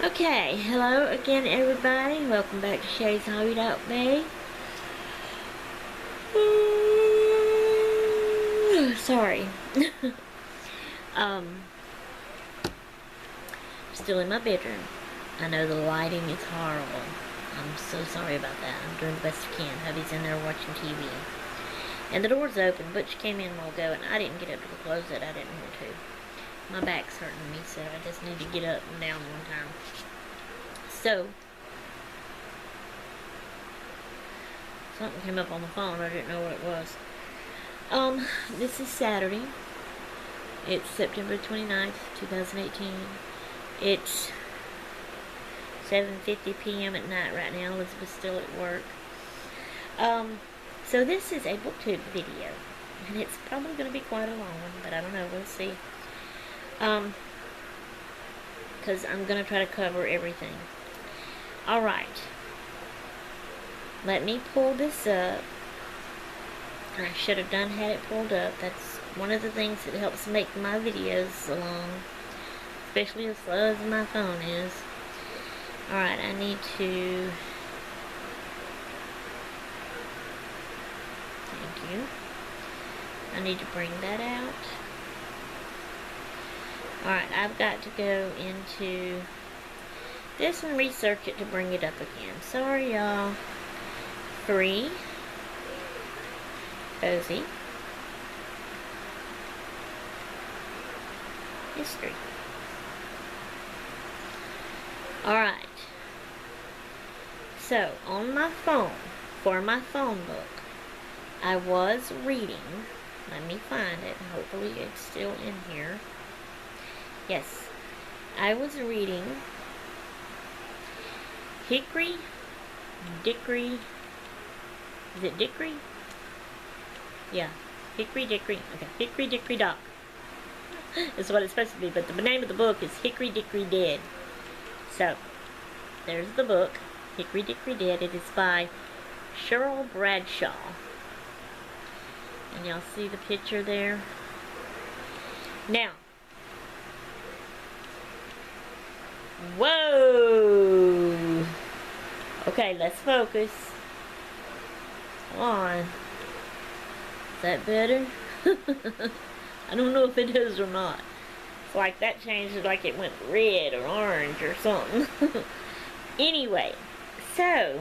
Okay, hello again everybody. Welcome back to Shay's Hideout Bay. Sorry. Still in my bedroom. I know the lighting is horrible. I'm so sorry about that. I'm doing the best I can. Hubby's in there watching TV. And the door's open. Butch came in a while ago and I didn't get up to close it. I didn't want to. My back's hurting me, so I just need to get up and down one time. So, something came up on the phone. I didn't know what it was. This is Saturday. It's September 29th, 2018. It's 7:50 p.m. at night right now. Elizabeth's still at work. So this is a booktube video. And it's probably going to be quite a long one, but I don't know. We'll see. Because I'm going to try to cover everything. Alright. Let me pull this up. I should have had it pulled up. That's one of the things that helps make my videos long. Especially as slow as my phone is. Alright, I need to... Thank you. I need to bring that out. Alright, I've got to go into this and research it to bring it up again. Sorry, y'all. Free. Cozy. History. Alright. So, on my phone, for my phone book, I was reading. Let me find it. Hopefully it's still in here. Yes, I was reading Hickory Dickory. Is it Dickory? Yeah, Hickory Dickory. Okay, Hickory Dickory Dock is what it's supposed to be, but the name of the book is Hickory Dickory Dead. So, there's the book, Hickory Dickory Dead. It is by Cheryl Bradshaw. And y'all see the picture there? Now, whoa! Okay, let's focus. Come on. Is that better? I don't know if it is or not. It's like that changed, like it went red or orange or something. Anyway, so,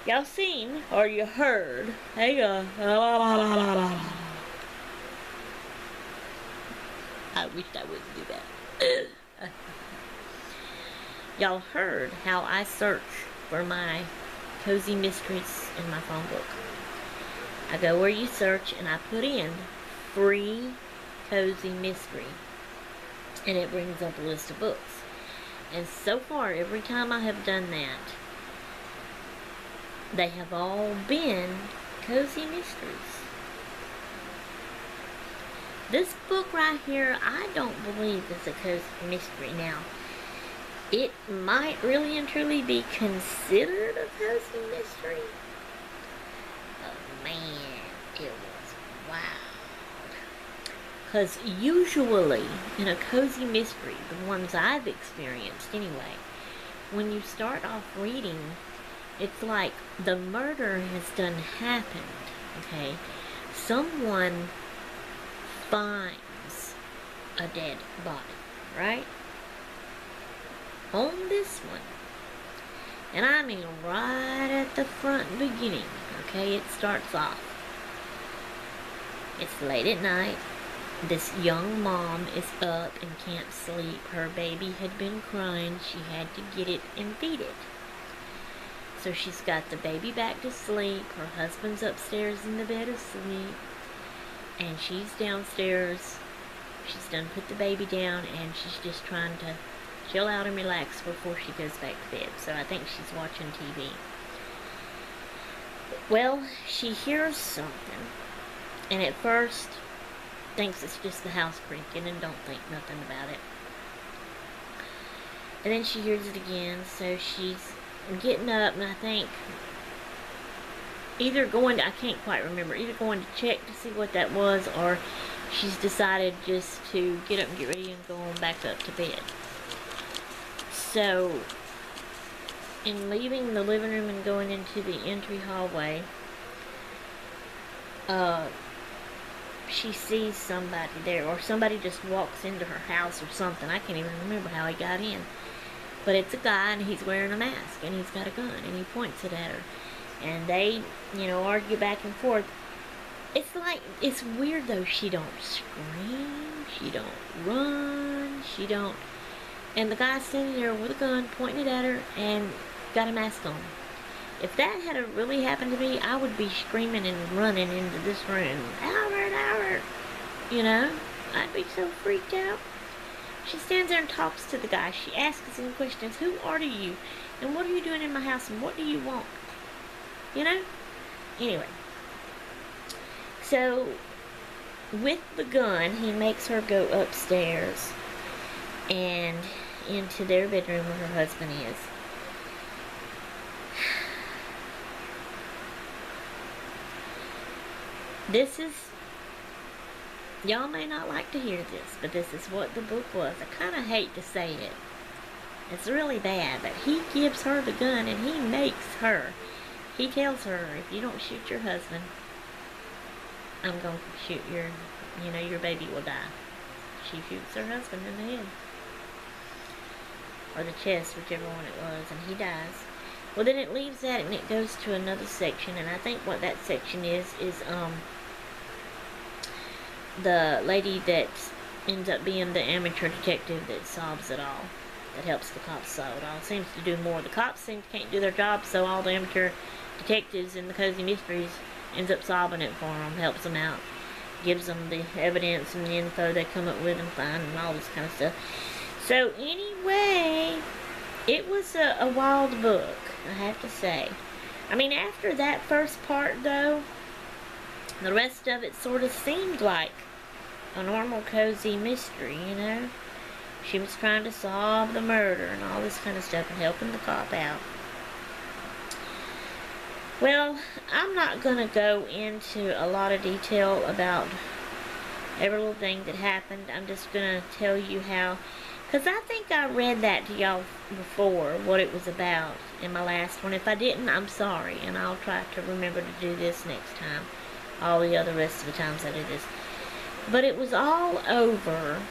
y'all seen or you heard? Hey, I wish I wouldn't do that. Y'all heard how I search for my cozy mysteries in my phone book. I go where you search and I put in free cozy mystery. And it brings up a list of books. And so far, every time I have done that, they have all been cozy mysteries. This book right here, I don't believe is a cozy mystery. Now, it might really and truly be considered a cozy mystery. But man, it was wild. Because usually, in a cozy mystery, the ones I've experienced anyway, when you start off reading, it's like the murder has done happened, okay? Someone finds a dead body, right? On this one, and I mean right at the front beginning, okay, it starts off. It's late at night. This young mom is up and can't sleep. Her baby had been crying. She had to get it and feed it. So she's got the baby back to sleep. Her husband's upstairs in the bed asleep. And she's downstairs. She's done put the baby down and she's just trying to chill out and relax before she goes back to bed. So I think she's watching TV. Well, she hears something. And at first thinks it's just the house creaking and don't think nothing about it. And then she hears it again. So she's getting up and I think either going to, I can't quite remember, either going to check to see what that was or she's decided just to get up and get ready and go on back up to bed. So, in leaving the living room and going into the entry hallway, she sees somebody there, or somebody just walks into her house or something. I can't even remember how he got in. But it's a guy, and he's wearing a mask, and he's got a gun, and he points it at her. And they, argue back and forth. It's like, it's weird though, she don't scream, she don't run, she don't, and the guy's standing there with a gun, pointing it at her, and got a mask on. If that had really happened to me, I would be screaming and running into this room. Albert, Albert! I'd be so freaked out. She stands there and talks to the guy. She asks him questions. Who are you? And what are you doing in my house? And what do you want? Anyway. So, with the gun, he makes her go upstairs and into their bedroom where her husband is. This is, y'all may not like to hear this, but this is what the book was. I kind of hate to say it. It's really bad, but he gives her the gun and he makes her. He tells her, if you don't shoot your husband, I'm going to shoot your baby will die. She shoots her husband in the head. Or the chest, whichever one it was, and he dies. Well, then it leaves that and it goes to another section, and I think what that section is the lady that ends up being the amateur detective that solves it all. That helps the cops solve it all. Seems to do more. The cops can't do their job, so all the amateur detectives in the Cozy Mysteries ends up solving it for them, helps them out, gives them the evidence and the info they come up with and find and all this kind of stuff. So anyway, it was a wild book, I have to say. I mean, after that first part though, the rest of it sort of seemed like a normal cozy mystery, She was trying to solve the murder and all this kind of stuff and helping the cop out. Well, I'm not going to go into a lot of detail about every little thing that happened. I'm just going to tell you how, because I think I read that to y'all before, what it was about in my last one. If I didn't, I'm sorry, and I'll try to remember to do this next time, all the other rest of the times I do this. But it was all over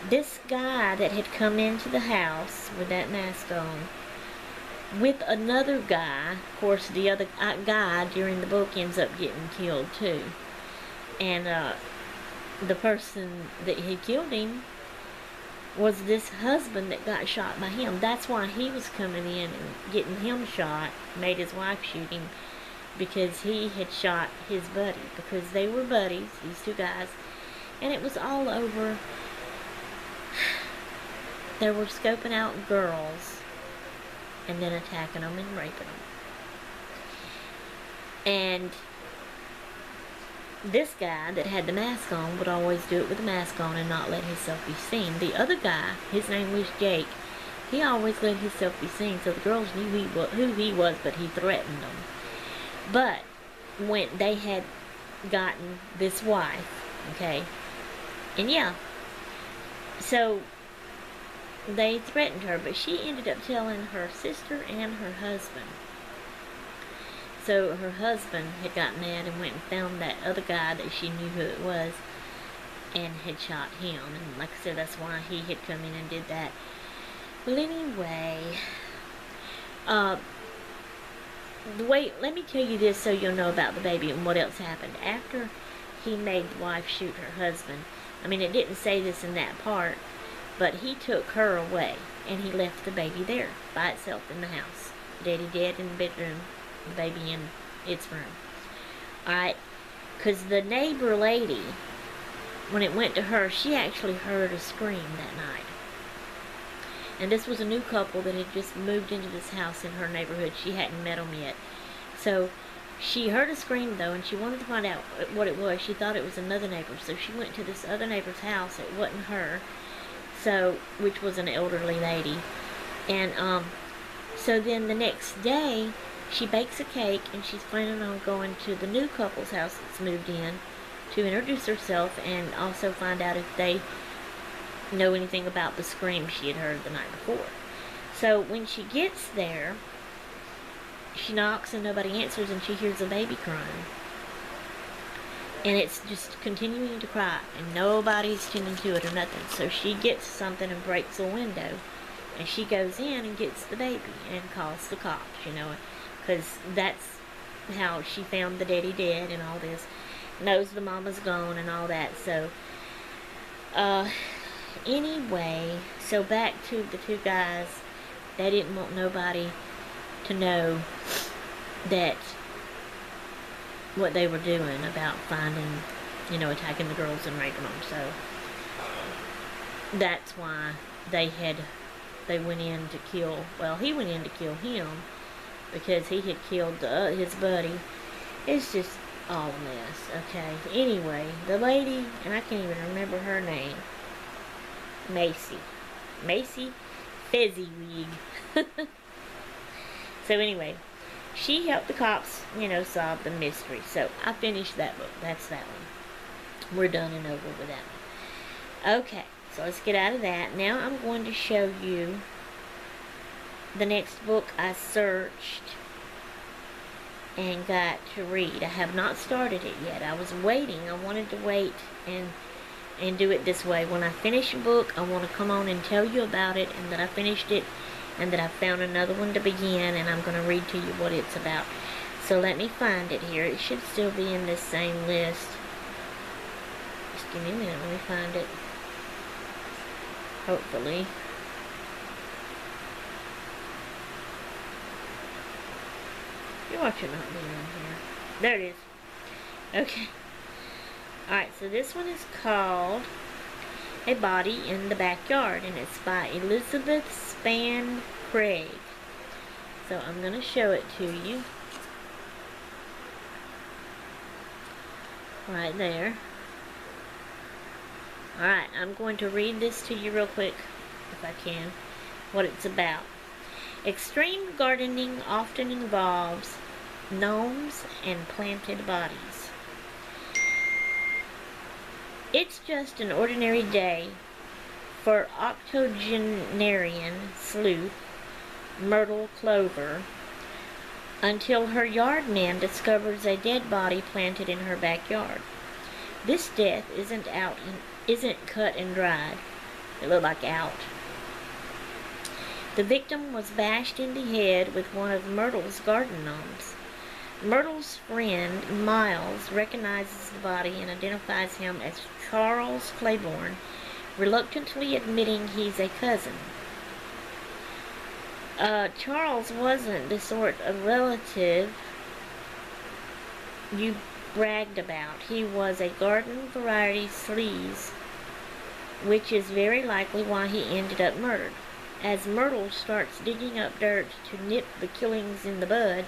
this guy that had come into the house with that mask on, with another guy. Of course, the other guy during the book ends up getting killed too. And the person that had killed him was this husband that got shot by him. That's why he was coming in and getting him shot, made his wife shoot him, because he had shot his buddy, because they were buddies, these two guys. And it was all over. They were scoping out girls and then attacking them and raping them. And this guy that had the mask on would always do it with the mask on and not let himself be seen. The other guy, his name was Jake, he always let himself be seen, so the girls knew who he was, but he threatened them. But when they had gotten this wife, okay, and yeah, so they threatened her, but she ended up telling her sister and her husband. So her husband had got mad and went and found that other guy that she knew who it was and had shot him. And like I said, that's why he had come in and did that. Well, anyway, let me tell you this so you'll know about the baby and what else happened. After he made the wife shoot her husband, I mean, it didn't say this in that part, but he took her away, and he left the baby there, by itself in the house. Daddy dead in the bedroom, the baby in its room. Alright, because the neighbor lady, when it went to her, she actually heard a scream that night. And this was a new couple that had just moved into this house in her neighborhood. She hadn't met them yet. So, she heard a scream, though, and she wanted to find out what it was. She thought it was another neighbor, so she went to this other neighbor's house. It wasn't her. So, which was an elderly lady. And, so then the next day, she bakes a cake, and she's planning on going to the new couple's house that's moved in to introduce herself and also find out if they know anything about the scream she had heard the night before. So when she gets there, she knocks and nobody answers, and she hears a baby crying. And it's just continuing to cry, and nobody's tending to it or nothing. So she gets something and breaks a window, and she goes in and gets the baby and calls the cops, you know, because that's how she found the daddy dead and all this. Knows the mama's gone and all that. So, anyway, so back to the two guys. They didn't want nobody to know that what they were doing about finding, you know, attacking the girls and raping them. So that's why they went in to kill, well, he went in to kill him because he had killed his buddy. It's just all a mess. Okay, anyway, the lady, and I can't even remember her name, Macy Fezziwig. So anyway, she helped the cops, you know, solve the mystery. So I finished that book. That's that one. We're done and over with that one. Okay, so let's get out of that. Now I'm going to show you the next book I searched and got to read. I have not started it yet. I was waiting. I wanted to wait and do it this way. When I finish a book, I want to come on and tell you about it, and that I finished it, and that I found another one to begin, and I'm going to read to you what it's about. So let me find it here. It should still be in this same list. Just give me a minute. Let me find it. Hopefully. You're watching not being on here. There it is. Okay. Alright, so this one is called A Body in the Backyard, and it's by Elizabeth Spann Craig. So I'm going to show it to you. Right there. Alright, I'm going to read this to you real quick, if I can, what it's about. Extreme gardening often involves gnomes and planted bodies. It's just an ordinary day for octogenarian sleuth Myrtle Clover until her yard man discovers a dead body planted in her backyard. This death isn't cut and dried. It looked like out. The victim was bashed in the head with one of Myrtle's garden gnomes. Myrtle's friend, Miles, recognizes the body and identifies him as Charles Claiborne, reluctantly admitting he's a cousin. Charles wasn't the sort of relative you bragged about. He was a garden variety sleaze, which is very likely why he ended up murdered. As Myrtle starts digging up dirt to nip the killings in the bud,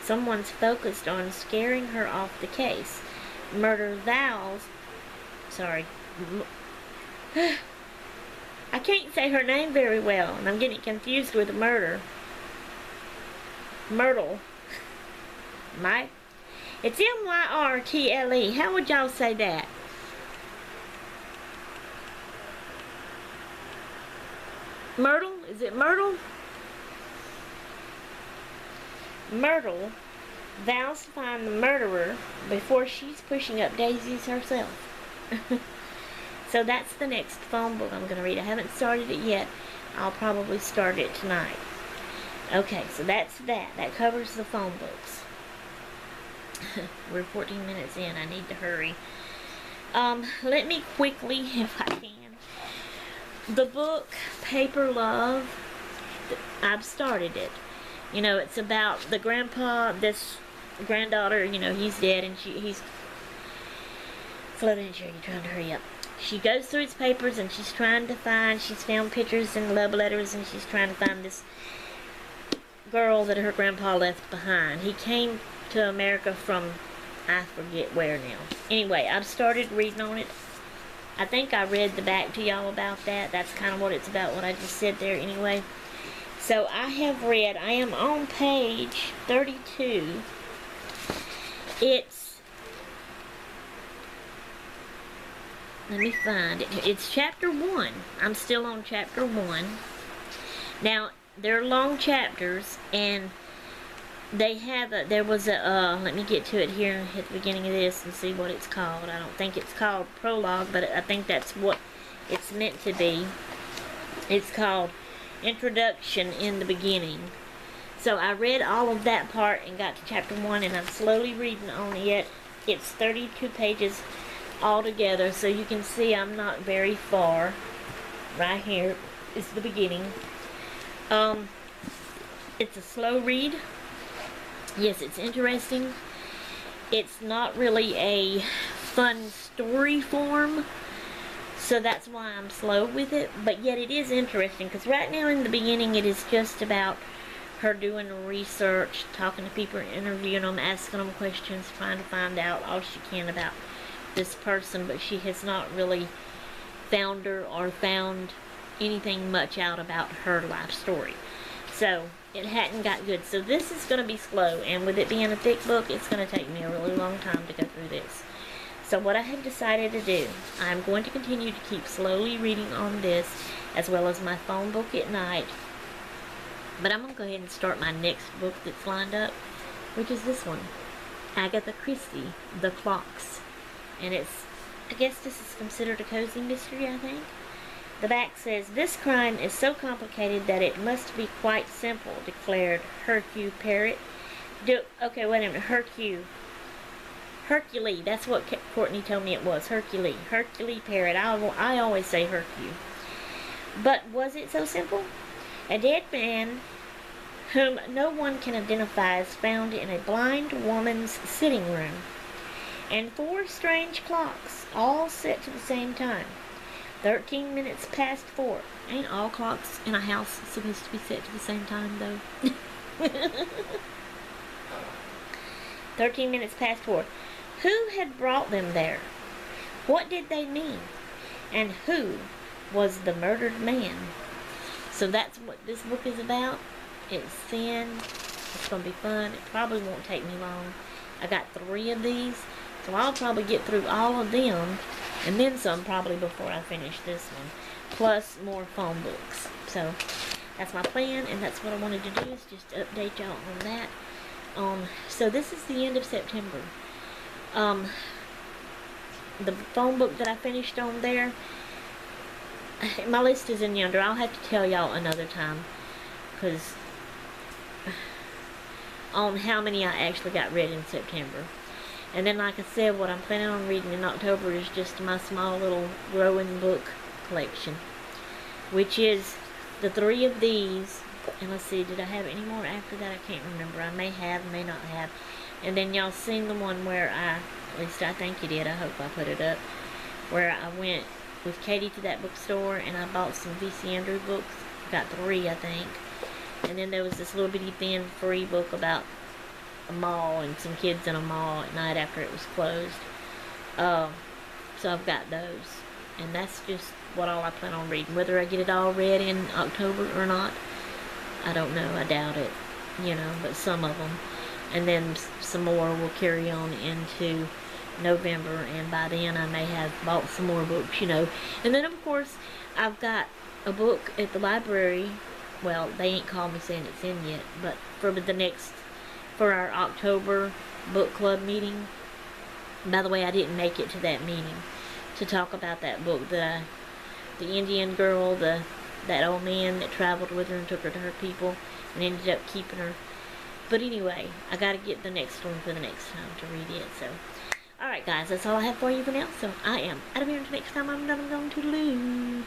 someone's focused on scaring her off the case. Myrtle vows... Sorry. I can't say her name very well, and I'm getting confused with murder. Myrtle. It's M-Y-R-T-L-E. How would y'all say that? Myrtle? Is it Myrtle? Myrtle vows to find the murderer before she's pushing up daisies herself. So that's the next phone book I'm going to read. I haven't started it yet. I'll probably start it tonight. Okay, so that's that. That covers the phone books. We're 14 minutes in. I need to hurry. Let me quickly, if I can. The book, Paper Love, I've started it. You know, it's about the grandpa, this granddaughter, you know, he's dead, and he's floating in chair. You're trying to hurry up. She goes through his papers, and she's found pictures and love letters, and she's trying to find this girl that her grandpa left behind. He came to America from, I forget where now. Anyway, I've started reading on it. I think I read the back to y'all about that. That's kind of what it's about, what I just said there anyway. So I am on page 32. It's let me find it. It's chapter 1. I'm still on chapter 1. Now, they're long chapters, and they have a, there was a, let me get to it here at the beginning of this and see what it's called. I don't think it's called prologue, but I think that's what it's meant to be. It's called Introduction in the Beginning. So I read all of that part and got to chapter 1, and I'm slowly reading on it. It's 32 pages altogether, so you can see I'm not very far. Right here is the beginning. It's a slow read. Yes, it's interesting. It's not really a fun story form, so that's why I'm slow with it, but yet it is interesting, because right now in the beginning it is just about her doing research, talking to people, interviewing them, asking them questions, trying to find out all she can about this person, but she has not really found her or found anything much out about her life story. So it hadn't got good. So this is going to be slow, and with it being a thick book, it's going to take me a really long time to go through this. So what I have decided to do, I'm going to continue to keep slowly reading on this, as well as my phone book at night. But I'm going to go ahead and start my next book that's lined up, which is this one, Agatha Christie, The Clocks. And it's, I guess this is considered a cozy mystery, I think. The back says, "This crime is so complicated that it must be quite simple," declared Hercule Parrot. Okay, wait a minute, Hercule, that's what Courtney told me it was, Hercule Parrot. I always say Hercule. But was it so simple? A dead man whom no one can identify is found in a blind woman's sitting room, and 4 strange clocks, all set to the same time. 13 minutes past 4. Ain't all clocks in a house supposed to be set to the same time, though? 13 minutes past 4. Who had brought them there? What did they mean? And who was the murdered man? So that's what this book is about. It's thin. It's going to be fun. It probably won't take me long. I got 3 of these, so I'll probably get through all of them, and then some probably before I finish this one, plus more phone books. So that's my plan, and that's what I wanted to do, is just update y'all on that. So this is the end of September. The phone book that I finished on there, my list is in yonder. I'll have to tell y'all another time, because on how many I actually got read in September. And then, like I said, what I'm planning on reading in October is just my small little growing book collection, which is the 3 of these. And let's see, did I have any more after that? I can't remember. I may have, may not have. And then y'all seen the one where at least I think you did, I hope I put it up, where I went with Katie to that bookstore and I bought some V.C. Andrew books. Got 3, I think. And then there was this little bitty thin free book about a mall and some kids in a mall at night after it was closed. So I've got those, and that's just what all I plan on reading. Whether I get it all read in October or not, I don't know. I doubt it, but some of them. And then some more will carry on into November, and by then I may have bought some more books, And then, of course, I've got a book at the library. Well, they ain't called me saying it's in yet, but for our October book club meeting. By the way, I didn't make it to that meeting to talk about that book, the Indian girl, that old man that traveled with her and took her to her people and ended up keeping her. But anyway, I got to get the next one for the next time to read it. So, alright guys, that's all I have for you for now. So I am out of here until next time. I'm going to lose.